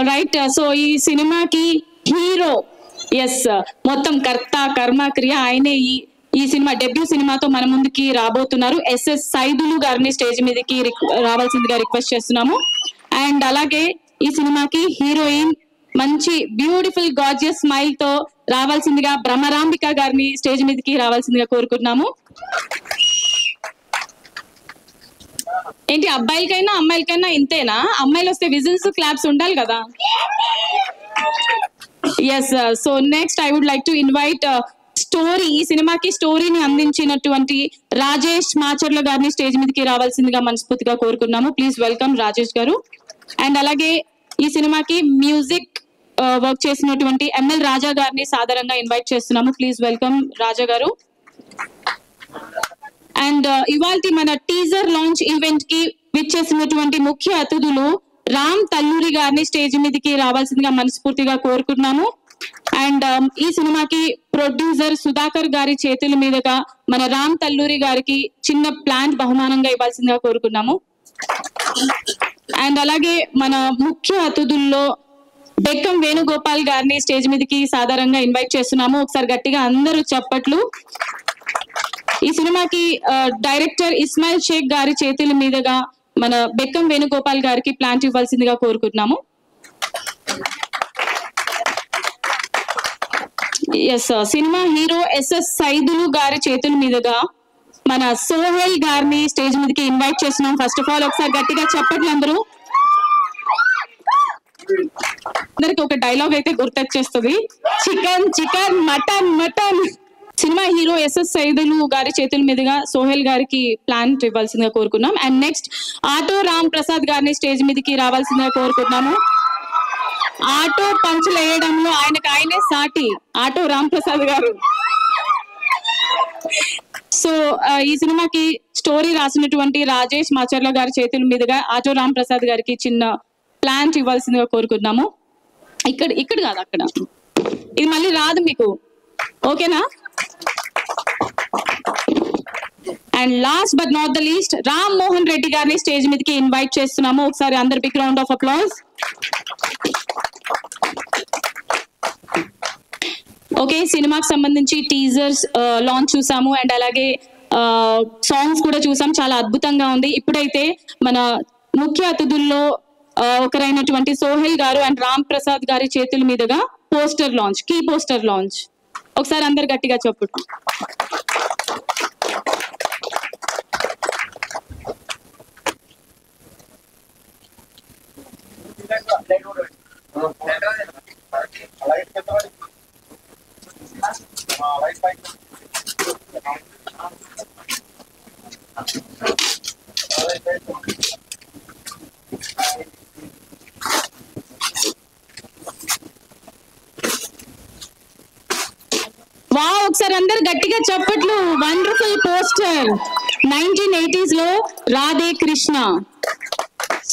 Right. So ఈ సినిమాకి hero yes మొత్తం కర్త కర్మ క్రియ ఆయనే. ఈ సినిమా డెబ్యూ సినిమాతో మన ముందుకి రాబోతున్నారు. ఎస్ఎస్ సైదులు గారిని స్టేజ్ మీదకి రావాల్సిందిగా రిక్వెస్ట్ చేస్తున్నాము. అండ్ అలాగే ఈ సినిమాకి హీరోయిన్ మంచి బ్యూటిఫుల్ గార్జియస్ స్మైల్ తో రావాల్సిందిగా బ్రహ్మరాంబిక గారిని స్టేజ్ మీదకి రావాల్సిందిగా కోరుకుంటున్నాము. ఏంటి అబ్బాయిలకైనా అమ్మాయిలకైనా ఇంతేనా? అమ్మాయిలు వస్తే విజిల్స్ క్లాప్స్ ఉండాలి కదా. Yes. So next I would like to invite story, ఈ సినిమాకి స్టోరీని అందించినటువంటి రాజేష్ మాచర్ల గారిని స్టేజ్ మీదకి రావాల్సిందిగా మనస్ఫూర్తిగా కోరుకున్నాము. ప్లీజ్ వెల్కమ్ రాజేష్ గారు. అండ్ అలాగే ఈ సినిమాకి మ్యూజిక్ వర్క్ చేసినటువంటి ఎంఎల్ రాజా గారిని సాధారణంగా ఇన్వైట్ చేస్తున్నాము. ప్లీజ్ వెల్కమ్ రాజా గారు. అండ్ ఇవాల్టి మన టీజర్ లాంచ్ ఈవెంట్ కి విచ్చేసినటువంటి ముఖ్య అతిథులు రామ్ తల్లూరి గారిని స్టేజ్ మీదకి రావాల్సిందిగా మనస్ఫూర్తిగా కోరుకుంటున్నాము. అండ్ ఈ సినిమాకి ప్రొడ్యూసర్ సుధాకర్ గారి చేతుల మీదుగా మన రామ్ తల్లూరి గారికి చిన్న ప్లాంట్ బహుమానంగా ఇవ్వాల్సిందిగా కోరుకున్నాము. అండ్ అలాగే మన ముఖ్య అతిథుల్లో బెక్కం వేణుగోపాల్ గారిని స్టేజ్ మీదకి సాధారణంగా ఇన్వైట్ చేస్తున్నాము. ఒకసారి గట్టిగా అందరూ చప్పట్లు. ఈ సినిమాకి డైరెక్టర్ ఇస్మాయిల్ షేక్ గారి చేతుల మీదుగా మన బెక్కం వేణుగోపాల్ గారికి ప్లాంట్ ఇవ్వాల్సిందిగా కోరుకుంటున్నాము. S. Cinema hero SS Saidulu గారి చేతుల మీదుగా మన సోహెల్ గారిని స్టేజ్ మీదకి ఇన్వైట్ చేస్తున్నాం. ఫస్ట్ ఆఫ్ ఆల్ ఒకసారి గట్టిగా చెప్పట్లు అందరూ. అందరికి ఒక డైలాగ్ అయితే గుర్తొచ్చేస్తుంది, chicken chicken mutton mutton. Cinema hero SS Saidulu గారి చేతుల మీదుగా సోహెల్ గారికి ప్లాంట్ ఇవ్వాల్సిందిగా కోరుకున్నాం. And next auto Ram Prasad గారిని స్టేజ్ మీదకి రావాల్సిందిగా కోరుకుంటున్నాము. ఆటో పంచులు వేయడంలో ఆయనే సాటి ఆటో రామ్ ప్రసాద్ గారు. సో ఈ సినిమాకి స్టోరీ రాసినటువంటి రాజేష్ మాచర్ల గారి చేతుల మీదుగా ఆటో రామ్ ప్రసాద్ గారికి చిన్న ప్లాంట్ ఇవ్వాల్సిందిగా కోరుకుంటున్నాము. ఇక్కడ కాదు, అక్కడ. ఇది మళ్ళీ రాదు మీకు, ఓకేనా? And last but not the least Ram Mohan Reddy గారిని స్టేజ్ మీదకి ఇన్వైట్ చేస్తున్నాము. ఒకసారి అందరు big round of applause. Okay, సినిమాకి సంబంధించి టీజర్స్ లాంచ్ చూసాము. అండ్ అలాగే సాంగ్స్ కూడా చూసాం. చాలా అద్భుతంగా ఉంది. ఇప్పుడైతే మన ముఖ్య అతిథుల్లో ఒకరైనటువంటి సోహెల్ గారు అండ్ రామ్ ప్రసాద్ గారి చేతుల మీదుగా poster launch, key poster launch. ఒకసారి అందరు గట్టిగా చెప్పండి. ఒకసారి అందరు గట్టిగా చప్పట్లు. Wonderful poster. 1980s లో రాధే కృష్ణ.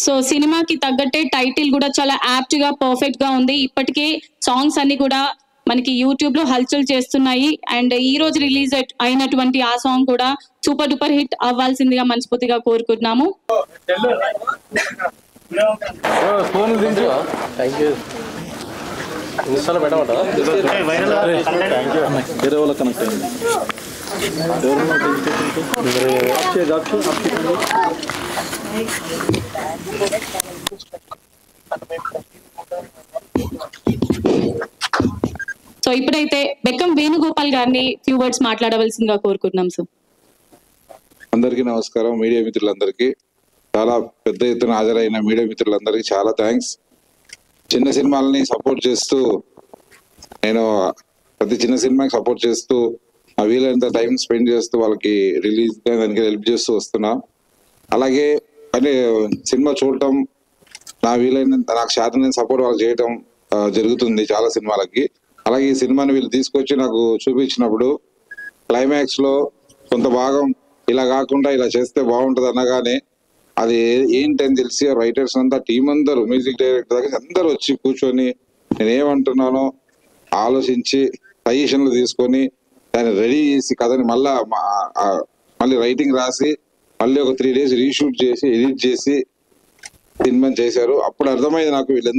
సో సినిమాకి తగ్గట్టే టైటిల్ కూడా చాలా యాప్ట్ గా పర్ఫెక్ట్ గా ఉంది. ఇప్పటికే సాంగ్స్ అన్ని కూడా మనకి యూట్యూబ్ లో హల్చల్ చేస్తున్నాయి. అండ్ ఈ రోజు రిలీజ్ అయినటువంటి ఆ సాంగ్ కూడా సూపర్ డూపర్ హిట్ అవ్వాల్సిందిగా మనస్ఫూర్తిగా కోరుకుంటున్నాము. సో ఇప్పుడైతే బెక్కం వేణుగోపాల్ గారిని ఫ్యూ వర్డ్స్ మాట్లాడవలసిందిగా కోరుకుంటున్నాం. సార్ అందరికీ నమస్కారం. మీడియా మిత్రులందరికీ, చాలా పెద్ద ఎత్తున హాజరైన మీడియా మిత్రులందరికీ చాలా థ్యాంక్స్. చిన్న సినిమాలని సపోర్ట్ చేస్తూ, నేను ప్రతి చిన్న సినిమాకి సపోర్ట్ చేస్తూ వీలైనంత టైం స్పెండ్ చేస్తూ వాళ్ళకి రిలీజ్ దానికి హెల్ప్ చేస్తూ వస్తున్నా. అలాగే అంటే సినిమా చూడటం, నాకు శాతం సపోర్ట్ వాళ్ళకి చేయటం జరుగుతుంది చాలా సినిమాలకి. అలాగే ఈ సినిమాని వీళ్ళు తీసుకొచ్చి నాకు చూపించినప్పుడు క్లైమాక్స్ లో కొంత భాగం ఇలా కాకుండా ఇలా చేస్తే బాగుంటది అనగానే అది ఏంటని తెలిసి రైటర్స్ అంతా టీం అందరూ, మ్యూజిక్ డైరెక్టర్ దగ్గర అందరూ వచ్చి కూర్చొని నేను ఏమంటున్నానో ఆలోచించి సజెషన్లు తీసుకొని దాన్ని రెడీ చేసి కథని మళ్ళీ రైటింగ్ రాసి మళ్ళీ ఒక 3 days రీషూట్ చేసి ఎడిట్ చేసి సినిమాని చేశారు. అప్పుడు అర్థమైంది నాకు వీళ్ళు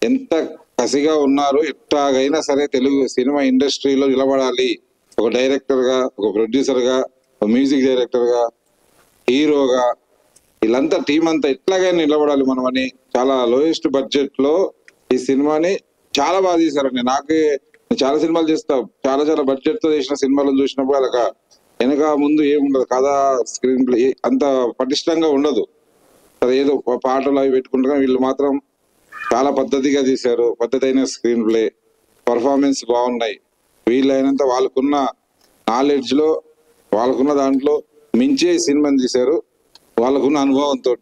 ఎంత కసిగా ఉన్నారు, ఎట్లాగైనా సరే తెలుగు సినిమా ఇండస్ట్రీలో నిలబడాలి, ఒక డైరెక్టర్ గా, ఒక ప్రొడ్యూసర్ గా, ఒక మ్యూజిక్ డైరెక్టర్ గా, హీరోగా, వీళ్ళంతా టీం అంతా ఎట్లాగైనా నిలబడాలి మనం అని చాలా లోయెస్ట్ బడ్జెట్ లో ఈ సినిమాని చాలా బాగా తీశారండి. నేను చాలా సినిమాలు చేస్తా, చాలా బడ్జెట్ తో చేసిన సినిమాలను చూసినప్పుడు అలా వెనక ముందు ఏముండదు, కథ స్క్రీన్ ప్లే అంత పటిష్టంగా ఉండదు, అది ఏదో పాటలు అవి పెట్టుకుంటారు. వీళ్ళు మాత్రం చాలా పద్ధతిగా తీశారు, పద్ధతి అయిన స్క్రీన్ ప్లే, పర్ఫార్మెన్స్ బాగున్నాయి. వీళ్ళైనంత వాళ్ళకున్న నాలెడ్జ్ లో, వాళ్ళకున్న దాంట్లో మించే ఈ సినిమాని తీశారు. వాళ్ళకున్న అనుభవంతో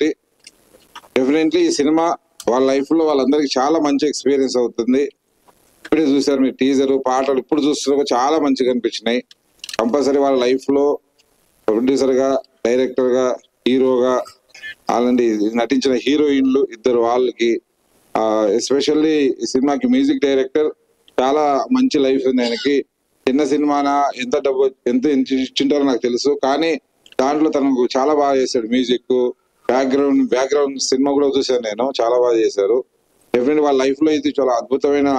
డెఫినెట్లీ ఈ సినిమా వాళ్ళ లైఫ్ లో వాళ్ళందరికీ చాలా మంచి ఎక్స్పీరియన్స్ అవుతుంది. ఇప్పుడే చూసారు మీరు టీజర్, పాటలు ఇప్పుడు చూస్తున్నా చాలా మంచిగా అనిపించినాయి. కంపల్సరీ వాళ్ళ లైఫ్ లో ప్రొడ్యూసర్ గా, డైరెక్టర్ గా, హీరోగా, అలాంటి నటించిన హీరోయిన్లు ఇద్దరు వాళ్ళకి, ఎస్పెషల్లీ ఈ సినిమాకి మ్యూజిక్ డైరెక్టర్ చాలా మంచి లైఫ్ ఉంది ఆయనకి. చిన్న సినిమానా ఎంత డబ్బు ఎంత ఇచ్చింటారో నాకు తెలుసు, కానీ దాంట్లో తనకు చాలా బాగా చేశాడు. మ్యూజిక్ బ్యాక్గ్రౌండ్ సినిమా కూడా చూశాను నేను, చాలా బాగా చేశారు. డెఫినెట్ వాళ్ళ లైఫ్ లో ఇది చాలా అద్భుతమైన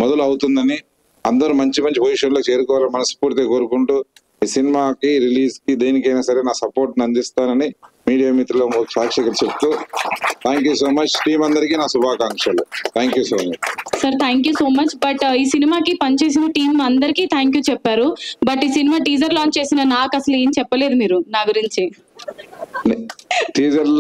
మొదలు అవుతుందని, అందరూ మంచి పొజిషన్ లో చేరుకోవాలని మనస్ఫూర్తిగా కోరుకుంటూ ఈ సినిమాకి రిలీజ్ కి దేనికైనా సరే నా సపోర్ట్ అందిస్తానని మీడియా మిత్రుల సాక్షిగా చెప్తూ thank you so much. Team అందరికీ నా శుభాకాంక్షలు. Thank you so much sir. Thank you so much. But ఈ సినిమాకి పనిచేసిన టీం అందరికీ థ్యాంక్ యూ చెప్పారు. బట్ ఈ సినిమా టీజర్ లాంచ్ చేసిన నాకు అసలు ఏం చెప్పలేదు మీరు నా గురించి. టీజర్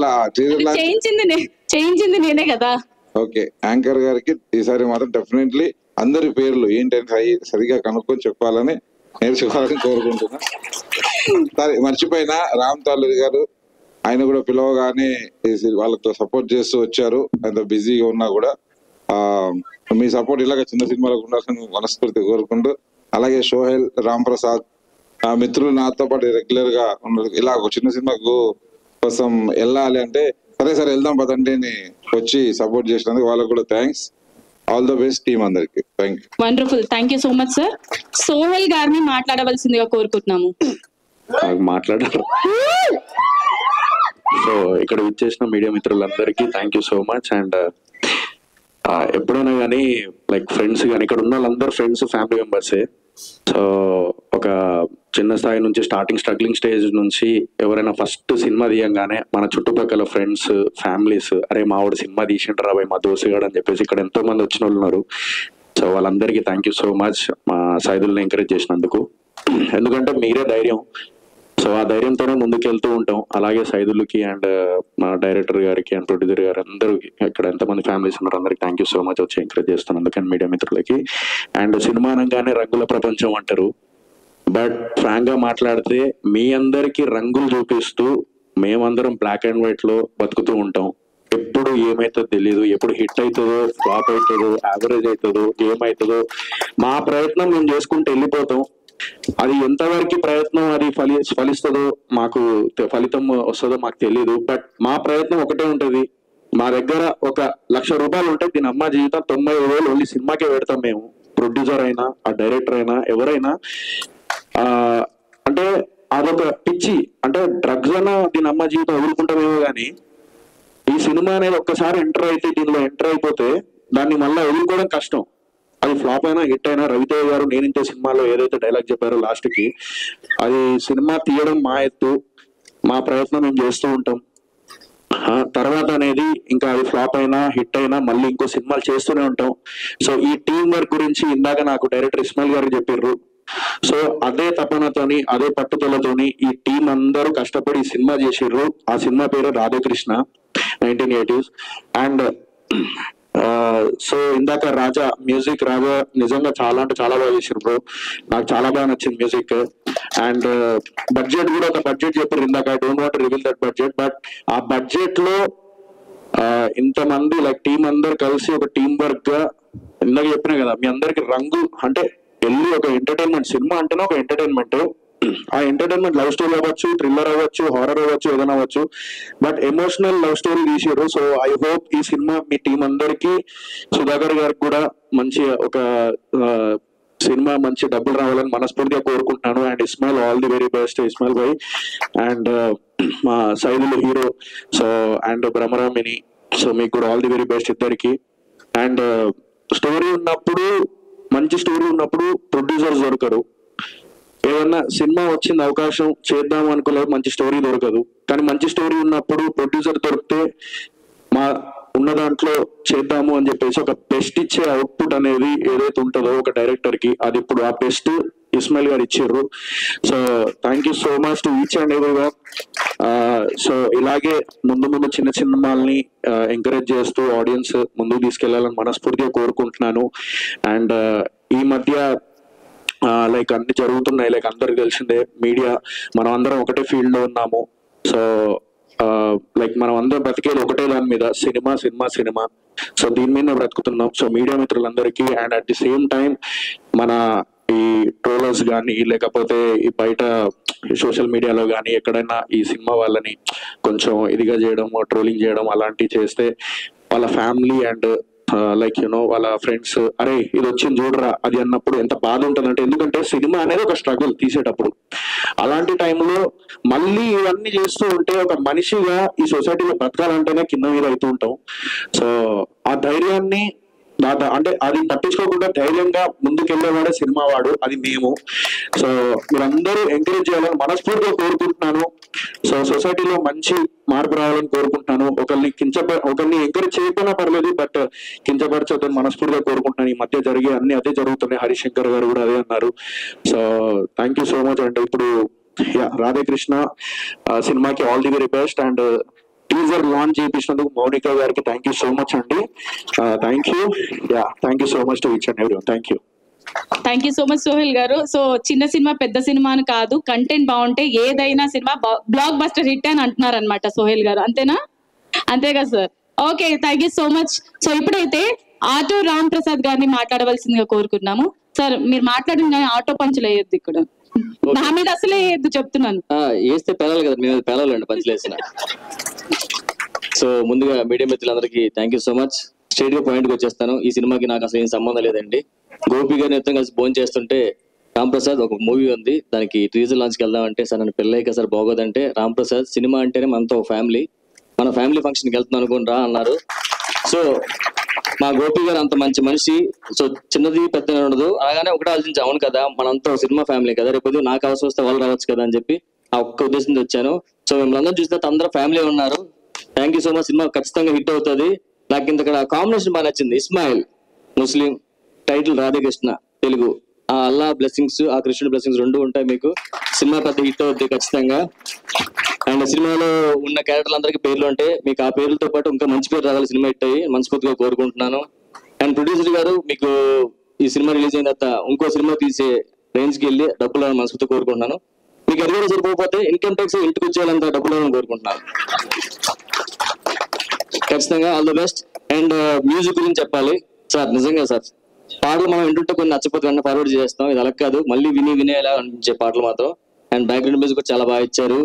చేయించింది నేనే కదా. ఓకే, యాంకర్ గారికి ఈసారి మాత్రం డెఫినెట్లీ అందరి పేర్లు ఏంటంటే సరిగా కనుక్కొని చెప్పాలని నేర్చుకోవాలని కోరుకుంటున్నా. సరే, మర్చిపోయినా రామ్ తాలూరి గారు, ఆయన కూడా పిలవగానే వాళ్ళతో సపోర్ట్ చేస్తూ వచ్చారు. అంత బిజీగా ఉన్నా కూడా మీ సపోర్ట్ ఇలాగ చిన్న సినిమాలకు ఉండాలని మనస్ఫూర్తి కోరుకుంటూ, అలాగే సోహెల్, రామ్ ప్రసాద్ మిత్రులు నాతో పాటు రెగ్యులర్ గా ఉన్నారు. ఇలా ఒక చిన్న సినిమాకు కోసం వెళ్ళాలి అంటే సరే వెళ్దాం పదండి అని వచ్చి సపోర్ట్ చేసినందుకు వాళ్ళకు కూడా thanks. All the best team అందరికి. Thank you. Wonderful, thank you so much sir. Sohel గారిని మాట్లాడవలసిందిగా కోరుకుంటున్నాము. మాట్లాడారు. సో ఇక్కడ విచ్చేసిన మీడియా మిత్రులందరికీ thank you so much. And ఎప్పుడైనా కానీ లైక్ ఫ్రెండ్స్ కానీ, ఇక్కడ ఉన్న వాళ్ళందరూ ఫ్రెండ్స్, ఫ్యామిలీ మెంబర్సే. సో ఒక చిన్న స్థాయి నుంచి స్ట్రగ్లింగ్ స్టేజ్ నుంచి ఎవరైనా ఫస్ట్ సినిమా తీయంగానే మన చుట్టుపక్కల ఫ్రెండ్స్, ఫ్యామిలీస్, అరే మావాడు సినిమా తీసిండ్రు రాబాయ్ మా దోస్తుగాడు అని చెప్పేసి ఇక్కడ ఎంతో మంది వచ్చిన వాళ్ళు ఉన్నారు. సో వాళ్ళందరికీ థ్యాంక్ యూ సో మచ్ మా సైదుల్ని ఎంకరేజ్ చేసినందుకు. ఎందుకంటే మీరే ధైర్యం. సో ఆ ధైర్యంతోనే ముందుకెళ్తూ ఉంటాం. అలాగే సైదులకి అండ్ మా డైరెక్టర్ గారికి అండ్ ప్రొడ్యూసర్ గారు అందరికి, ఇక్కడ ఎంతమంది ఫ్యామిలీస్ ఉన్నారు అందరికి థ్యాంక్ యూ సో మచ్ వచ్చి ఎంకరేజ్ చేస్తాను అందుకని మీడియా మిత్రులకి. అండ్ సినిమా అనగానే రంగుల ప్రపంచం అంటారు, బట్ ఫ్రాంక్ గా మాట్లాడితే మీ అందరికి రంగులు చూపిస్తూ మేమందరం బ్లాక్ అండ్ వైట్ లో బతుకుతూ ఉంటాం. ఎప్పుడు ఏమైతుందో తెలీదు, ఎప్పుడు హిట్ అవుతుందో, ఫ్లాప్ అవుతుందో, యావరేజ్ అవుతుందో, ఏమవుతుందో మా ప్రయత్నం మేము చేసుకుంటూ వెళ్ళిపోతాం. అది ఎంతవరకు ప్రయత్నం అది ఫలిస్తుందో, మాకు ఫలితం వస్తుందో మాకు తెలియదు. బట్ మా ప్రయత్నం ఒకటే ఉంటది. మా దగ్గర 1,00,000 రూపాయలు ఉంటే దీని అమ్మ జీవితం 90,000 ఓన్లీ సినిమాకే పెడతాం మేము. ప్రొడ్యూసర్ అయినా, ఆ డైరెక్టర్ అయినా, ఎవరైనా. అంటే అదొక పిచ్చి, అంటే డ్రగ్స్ అయినా దీని అమ్మ జీవితం వదులుకుంటామేమో కానీ ఈ సినిమా అనేది ఒక్కసారి దీనిలో ఎంటర్ అయిపోతే దాన్ని మళ్ళీ వదులుకోవడం కష్టం. అది ఫ్లాప్ అయినా హిట్ అయినా, రవితేజ గారు నేనింతే సినిమాలో ఏదైతే డైలాగ్ చెప్పారో లాస్ట్ కి, అది సినిమా తీయడం మా ఎత్తు, మా ప్రయత్నం మేము చేస్తూ ఉంటాం. తర్వాత అనేది ఇంకా అది ఫ్లాప్ అయినా హిట్ అయినా మళ్ళీ ఇంకో సినిమాలు చేస్తూనే ఉంటాం. సో ఈ టీం వర్క్ గురించి ఇందాక నాకు డైరెక్టర్ ఇస్మాయిల్ గారు చెప్పారు. సో అదే తపనతోని, అదే పట్టుదలతోని ఈ టీం అందరూ కష్టపడి ఈ సినిమా చేసిర్రు. ఆ సినిమా పేరు రాధాకృష్ణ, 1980s. అండ్ సో ఇందాక మ్యూజిక్ రాజా నిజంగా చాలా అంటే చాలా బాగా చేశారు బ్రో, నాకు చాలా బాగా నచ్చింది మ్యూజిక్. అండ్ బడ్జెట్ కూడా ఒక బడ్జెట్ చెప్పారు ఇందాక, I don't want reveal that budget, but ఆ బడ్జెట్ లో ఇంతమంది లైక్ టీం అందరు కలిసి ఒక టీం వర్క్ గా, ఇందాక చెప్పినా కదా మీ అందరికి రంగు అంటే వెళ్ళి ఒక ఎంటర్టైన్మెంట్, సినిమా అంటేనే ఒక ఎంటర్టైన్మెంట్. ఆ ఎంటర్టైన్మెంట్ లవ్ స్టోరీ అవ్వచ్చు, థ్రిల్లర్ అవ్వచ్చు, హారర్ అవ్వచ్చు, ఏదైనా అవ్వచ్చు, బట్ ఎమోషనల్ లవ్ స్టోరీ తీసారు. సో ఐ హోప్ ఈ సినిమా మీ టీం అందరికి, సుధాకర్ గారికి కూడా మంచి ఒక సినిమా మంచి డబ్బులు రావాలని మనస్ఫూర్తిగా కోరుకుంటున్నాను. And Ismail all the very best Ismail bhai. And మా Saidulu hero so and Bhramaramini so మీకు కూడా ఆల్ ది వెరీ బెస్ట్ ఇద్దరికి. అండ్ స్టోరీ ఉన్నప్పుడు మంచి స్టోరీ ఉన్నప్పుడు ప్రొడ్యూసర్స్ దొరకరు. ఏదన్నా సినిమా వచ్చింది అవకాశం చేద్దాం అనుకోలేదు, మంచి స్టోరీ దొరకదు. కానీ మంచి స్టోరీ ఉన్నప్పుడు ప్రొడ్యూసర్ దొరికితే మా ఉన్న దాంట్లో చేద్దాము అని చెప్పేసి ఒక బెస్ట్ ఇచ్చే అవుట్పుట్ అనేది ఏదైతే ఉంటుందో ఒక డైరెక్టర్ కి, అది ఇప్పుడు ఆ బెస్ట్ ఇస్మాయిల్ గారు ఇచ్చారు. So thank you so much to each and every one. So ఇలాగే ముందు చిన్న సినిమాల్ని ఎంకరేజ్ చేస్తూ ఆడియన్స్ ముందుకు తీసుకెళ్లాలని మనస్ఫూర్తిగా కోరుకుంటున్నాను. అండ్ ఈ మధ్య లైక్ అన్ని జరుగుతున్నాయి, లైక్ అందరికి తెలిసిందే మీడియా, మనం అందరం ఒకటే ఫీల్డ్ లో ఉన్నాము. సో లైక్ మనం అందరం బ్రతికేది ఒకటే దాని మీద, సినిమా సినిమా సినిమా. సో దీని మీద బ్రతుకుతున్నాం. సో మీడియా మిత్రులందరికీ and at the same time మన ఈ ట్రోలర్స్ కానీ లేకపోతే ఈ బయట సోషల్ మీడియాలో కానీ ఎక్కడైనా ఈ సినిమా వాళ్ళని కొంచెం ఇదిగా చేయడం, ట్రోలింగ్ చేయడం అలాంటివి చేస్తే వాళ్ళ ఫ్యామిలీ అండ్ లైక్ యూనో వాళ్ళ ఫ్రెండ్స్ అరే ఇది వచ్చింది చూడరా అది అన్నప్పుడు ఎంత బాధ ఉంటుందంటే, ఎందుకంటే సినిమా అనేది ఒక స్ట్రగుల్ తీసేటప్పుడు. అలాంటి టైంలో మళ్ళీ ఇవన్నీ చేస్తూ ఉంటే ఒక మనిషిగా ఈ సొసైటీలో బ్రతకాలంటేనే కింద మీద అవుతూ ఉంటాం. సో ఆ ధైర్యాన్ని అంటే అది పట్టించుకోకుండా ధైర్యంగా ముందుకెళ్లేవాడే సినిమా వాడు, అది మేము. సో మీరందరూ ఎంకరేజ్ చేయాలని మనస్ఫూర్తిగా కోరుకుంటున్నాను. సో సొసైటీలో మంచి మార్పు రావాలని కోరుకుంటున్నాను. ఒకరిని ఎంకరేజ్ చేయకపోయినా పర్లేదు, బట్ కించపరచొద్దని మనస్ఫూర్తిగా కోరుకుంటున్నాను. ఈ మధ్య జరిగే అన్ని అదే జరుగుతున్నాయి, హరిశంకర్ గారు కూడా అదే అన్నారు. So thank you so much. And ఇప్పుడు రాధేకృష్ణ సినిమాకి all the very best. And teaser launch చేయించినందుకు మౌనిక గారికి థ్యాంక్ యూ సో మచ్ అండి. Thank you. Thank you so much to each and everyone. Thank you. Thank you so much Sohel గారు. So చిన్న cinema పెద్ద cinema అని కాదు, కంటెంట్ బాగుంటే ఏదైనా సినిమా బ్లాక్ బస్టర్ హిట్ అని అంటున్నారు అనమాట సోహెల్ గారు, అంతేనా? అంతే కదా sir. Okay, thank you so much. So ఇప్పుడైతే ఆటో రామ్ ప్రసాద్ గారిని మాట్లాడవలసిందిగా కోరుకున్నాము. సార్ మీరు మాట్లాడిన కానీ ఆటో పంచులు వేయొద్దు ఇక్కడ, నా మీద అసలే వేయద్దు చెప్తున్నాను. వేస్తే పేలాలి కదా, మేము పేలాలండి పంచులు వేసిన. సో ముందుగా మీడియా మిత్రులందరికీ thank you so much. Straight గా పాయింట్ కి వచ్చేస్తాను. ఈ సినిమాకి నాకు అసలు ఏం సంబంధం లేదండి. గోపి గారిని మొత్తం కలిసి ఫోన్ చేస్తుంటే రామ్ ప్రసాద్ ఒక మూవీ ఉంది దానికి టీజర్ లాంచ్ కి వెళ్దామంటే, సార్ నన్ను పెళ్ళైక సార్ బాగోదంటే, రామ్ ప్రసాద్ సినిమా అంటేనే మనతో ఫ్యామిలీ, మన ఫ్యామిలీ ఫంక్షన్కి వెళ్తున్నాను అనుకుని రా అన్నారు. సో మా గోపి గారు అంత మంచి మనిషి. సో చిన్నది పెద్ద ఉండదు, అలాగానే ఒకటే ఆలోచించి అవును కదా మనంతా సినిమా ఫ్యామిలీ కదా, రేపు నాకు అవసరం వస్తే వాళ్ళు రావచ్చు కదా అని చెప్పి ఆ ఒక్క ఉద్దేశంతో వచ్చాను. సో మిమ్మల్ని అందరూ చూస్తే అందరూ ఫ్యామిలీ ఉన్నారు. Thank you so much. Cinema ఖచ్చితంగా హిట్ అవుతుంది. నాకు ఇంతక్కడ కాంబినేషన్ బాగా నచ్చింది. ఇస్మాయిల్ ముస్లిం, టైటిల్ రాధేకృష్ణ తెలుగు. ఆ అల్లా బ్లెస్సింగ్స్, ఆ కృష్ణుడి బ్లెస్సింగ్స్ రెండు ఉంటాయి మీకు. సినిమా పెద్ద హిట్ అవుతుంది ఖచ్చితంగా. అండ్ సినిమాలో ఉన్న క్యారెక్టర్లు అందరికీ పేర్లు అంటే మీకు ఆ పేర్లతో పాటు ఇంకా మంచి పేరు రావాలి, సినిమా హిట్ అయ్యి మనస్ఫూర్తిగా కోరుకుంటున్నాను. అండ్ ప్రొడ్యూసర్ గారు మీకు ఈ సినిమా రిలీజ్ అయిన తర్వాత ఇంకో సినిమా తీసే రేంజ్ కి వెళ్ళి డబ్బులు మనస్ఫూర్తిగా కోరుకుంటున్నాను. మీకు అది కూడా సరిపోతే ఇన్కమ్ ట్యాక్స్ ఇంటికి వచ్చేయాలంత డబ్బులు కోరుకుంటున్నాను. ఖచ్చితంగా all the best. And music గురించి చెప్పాలి సార్. నిజంగా సార్ పాటలు మనం వింటుంటే కొన్ని నచ్చపోతే వెంటనే ఫార్వర్డ్ చేస్తాం, ఇది అలా కాదు, మళ్ళీ వినేలా అనిపించే పాటలు మాత్రం. అండ్ బ్యాక్గ్రౌండ్ మ్యూజిక్ చాలా బాగా ఇచ్చారు.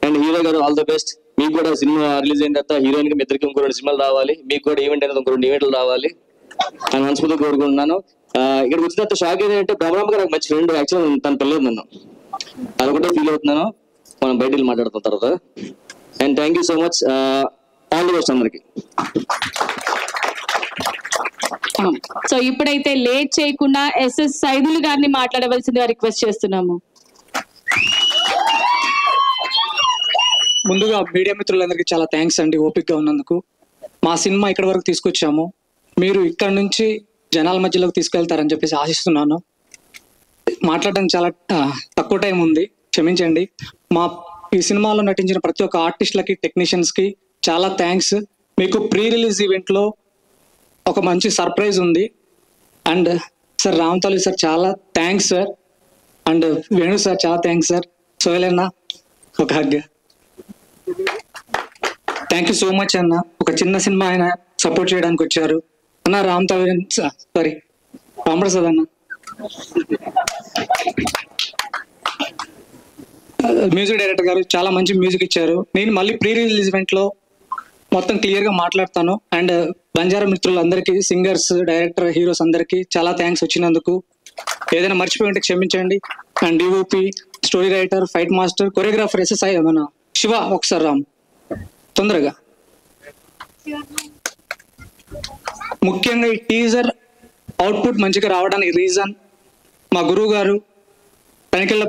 అండ్ హీరో గారు ఆల్ ది బెస్ట్. మీకు కూడా సినిమా రిలీజ్ అయిన తర్వాత హీరోయిన్ కి ఇద్దరికి ఇంకో 2 సినిమాలు రావాలి, మీకు కూడా ఈవెంట్ అయినా ఇంకో 2 ఈవెంట్లు రావాలి అని మనస్ఫూర్తిగా కోరుకుంటున్నాను. ఇక్కడికి వచ్చిన షాక్ ఏంటంటే బ్రహ్మరామ గారు మంచి ఫ్రెండ్, యాక్చువల్ తన పిల్లలు నన్ను అదొకటే ఫీల్ అవుతున్నాను. మనం బయట మాట్లాడుతున్న తర్వాత. And thank you so much. All the best అందరికి. సో ఇప్పుడైతే లేట్ చేయకుండా ఎస్ఎస్ సైదులు గారిని మాట్లాడవలసిందిగా రిక్వెస్ట్ చేస్తున్నాము. ముందుగా మీడియా మిత్రులందరికీ చాలా థ్యాంక్స్ అండి ఓపికగా ఉన్నందుకు. మా సినిమా ఇక్కడ వరకు తీసుకొచ్చాము, మీరు ఇక్కడ నుంచి జనాల మధ్యలోకి తీసుకెళ్తారని చెప్పేసి ఆశిస్తున్నాను. మాట్లాడడానికి చాలా తక్కువ టైం ఉంది, క్షమించండి. మా ఈ సినిమాలో నటించిన ప్రతి ఒక్క ఆర్టిస్టులకి, టెక్నీషియన్స్కి చాలా థ్యాంక్స్. మీకు ప్రీ రిలీజ్ ఈవెంట్లో ఒక మంచి సర్ప్రైజ్ ఉంది. అండ్ సార్ రామతాలి సార్ చాలా thanks sir. And Venu sir చాలా థ్యాంక్స్ సార్. సోహెల్ అన్న ఒక hug. Thank you so much అన్న. ఒక చిన్న సినిమా ఆయన సపోర్ట్ చేయడానికి వచ్చారు అన్న. రామప్రసాద్ అన్న మ్యూజిక్ డైరెక్టర్ గారు చాలా మంచి మ్యూజిక్ ఇచ్చారు. నేను మళ్ళీ ప్రీ రిలీజ్ ఈవెంట్ లో మొత్తం క్లియర్ గా మాట్లాడతాను. అండ్ బంజారా మిత్రులందరికీ, సింగర్స్, డైరెక్టర్, హీరోస్ అందరికీ చాలా థ్యాంక్స్ వచ్చినందుకు. ఏదైనా మర్చిపోయి ఉంటే క్షమించండి. And DOP, story writer, fight master, choreographer SSI మన శివ, ఒకసారి రామ్ తొందరగా. ముఖ్యంగా ఈ టీజర్ అవుట్పుట్ మంచిగా రావడానికి రీజన్ మా గురువు గారు తనికెళ్ళ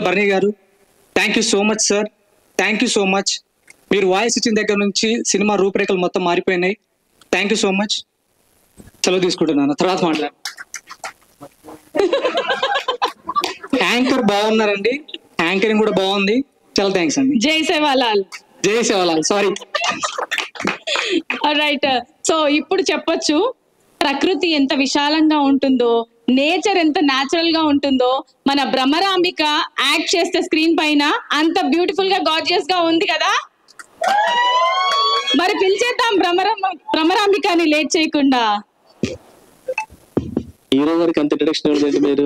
బర్నీ గారు. Thank you so much sir, thank you so much. మీరు వాయిస్ ఇచ్చిన దగ్గర నుంచి సినిమా రూపురేఖలు మొత్తం మారిపోయినాయి. Thank you so much. సెలవు తీసుకుంటున్నాను, తర్వాత మాట్లాడు. యాంకర్ బాగున్నారండి, యాంకరింగ్ కూడా బాగుంది, చాలా థ్యాంక్స్ అండి. జై సేవాలాల్. జై సేవాలాల్, సారీ. రైట్. సో ఇప్పుడు చెప్పొచ్చు, ప్రకృతి ఎంత విశాలంగా ఉంటుందో, నేచర్ ఎంత న్యాచురల్ గా ఉంటుందో, మన భ్రమరాంబిక యాక్ట్ చేస్తే స్క్రీన్ పైన అంత బ్యూటిఫుల్ గా గార్జియస్ గా ఉంది కదా. మరి పిలిచేద్దాం భ్రమరాంబికని లేట్ చేయకుండా. హీరో గారికి అంత ఇంట్రడక్షన్ ఏంటి? మీరు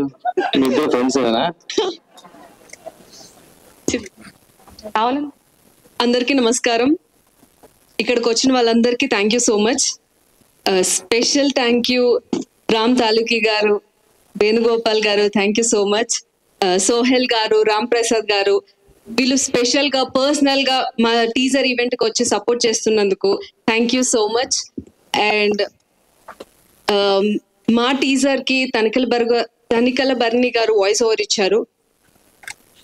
మీ ఇద్దరు ఫ్రెండ్స్ అందరికీ నమస్కారం. ఇక్కడికి వచ్చిన వాళ్ళందరికీ thank you so much. Special thank you Ram తాలూకి గారు, వేణుగోపాల్ గారు, thank you so much. Sohel గారు, రామ్ ప్రసాద్ గారు, వీళ్ళు స్పెషల్ గా పర్సనల్ గా మా టీజర్ ఈవెంట్ కి వచ్చి సపోర్ట్ చేస్తున్నందుకు thank you so much. And మా టీజర్ కి తనికల బర్ని గారు వాయిస్ ఓవర్ ఇచ్చారు.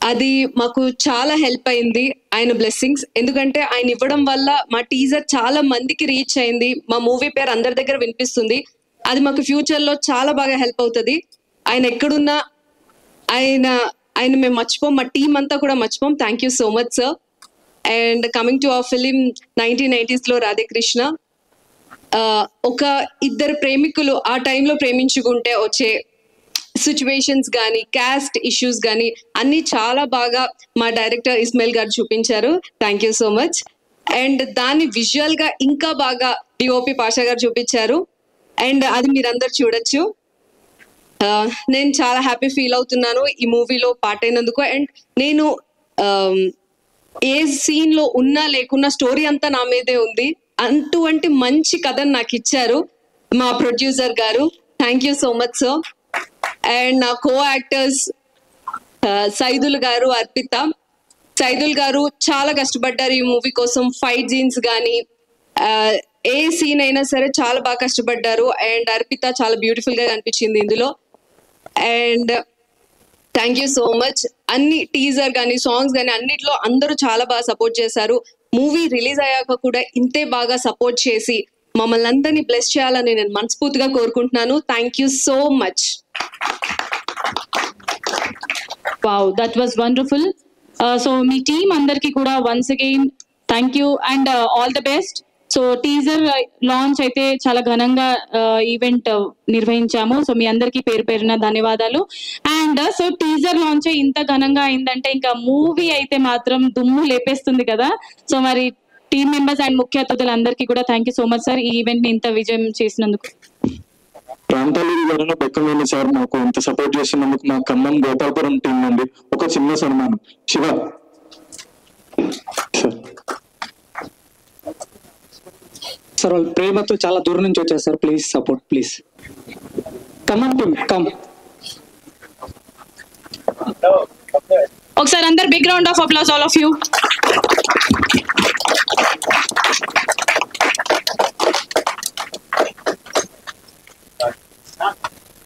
అది మాకు చాలా హెల్ప్ అయింది, ఆయన బ్లెస్సింగ్స్. ఎందుకంటే ఆయన ఇవ్వడం వల్ల మా టీజర్ చాలా మందికి రీచ్ అయింది, మా మూవీ పేరు అందరి దగ్గర వినిపిస్తుంది. అది మాకు ఫ్యూచర్ లో చాలా బాగా హెల్ప్ అవుతుంది. ఆయన ఎక్కడున్నా ఆయన మేము మర్చిపోం, మా టీం అంతా కూడా మర్చిపోం. Thank you so much sir. And coming to our film 1990s లో రాధేకృష్ణ, ఒక ఇద్దరు ప్రేమికులు ఆ టైంలో ప్రేమించుకుంటే వచ్చే సిచ్యువేషన్స్ కానీ, క్యాస్ట్ ఇష్యూస్ కానీ అన్ని చాలా బాగా మా డైరెక్టర్ ఇస్మాయిల్ గారు చూపించారు. Thank you so much. And దాన్ని విజువల్ గా ఇంకా బాగా డిఓపి పాషా గారు చూపించారు. అండ్ అది మీరందరు చూడొచ్చు. నేను చాలా హ్యాపీ ఫీల్ అవుతున్నాను ఈ మూవీలో పార్ట్ అయినందుకు. అండ్ నేను ఏ సీన్ లో ఉన్నా లేకున్నా స్టోరీ అంతా నా మీదే ఉంది. అటువంటి మంచి కథను నాకు ఇచ్చారు మా ప్రొడ్యూసర్ గారు. Thank you so much sir. And నా కో యాక్టర్స్ సైదుల్ గారు, అర్పిత. సైదుల్ గారు చాలా కష్టపడ్డారు ఈ మూవీ కోసం. ఫైట్ సీన్స్ కానీ ఏ సీన్ అయినా సరే చాలా బాగా కష్టపడ్డారు. అండ్ అర్పిత చాలా బ్యూటిఫుల్ గా కనిపించింది ఇందులో. And thank you so much. అన్ని టీజర్ కానీ, సాంగ్స్ కానీ అన్నిట్లో అందరూ చాలా బాగా సపోర్ట్ చేశారు. మూవీ రిలీజ్ అయ్యాక కూడా ఇంతే బాగా సపోర్ట్ చేసి మమ్మల్ని అందరినీ బ్లెస్ చేయాలని నేను మనస్ఫూర్తిగా కోరుకుంటున్నాను. Thank you so much. Wow, that was wonderful. So me team అందరికి కూడా once again thank you and all the best. So teaser launch అయితే చాలా ఘనంగా ఈవెంట్ నిర్వహించాము. సో మీ అందరికీ పేరు పేరున ధన్యవాదాలు. అండ్ సో టీజర్ లాంచ్ ఇంత ఘనంగా అయిందంటే ఇంకా మూవీ అయితే మాత్రం దుమ్ము లేపేస్తుంది కదా. సో మరి టీమ్ మెంబర్స్ అండ్ ముఖ్య అతిథులందరికీ కూడా thank you so much sir, ఈ ఈవెంట్ ని ఇంత విజయం చేసినందుకు. రామతల్లి గారు, బెక్కమేని సార్ మాకు ఇంత సపోర్ట్ చేసినందుకు మా ఖమ్మం గోపాలపురం టీం నుండి ఒక చిన్న సన్మానం. శివ సార్, వాళ్ళు ప్రేమతో చాలా దూరం నుంచి వచ్చారు sir, please support please. Come team come. ఒకసారి అందరు big round of applause all of you.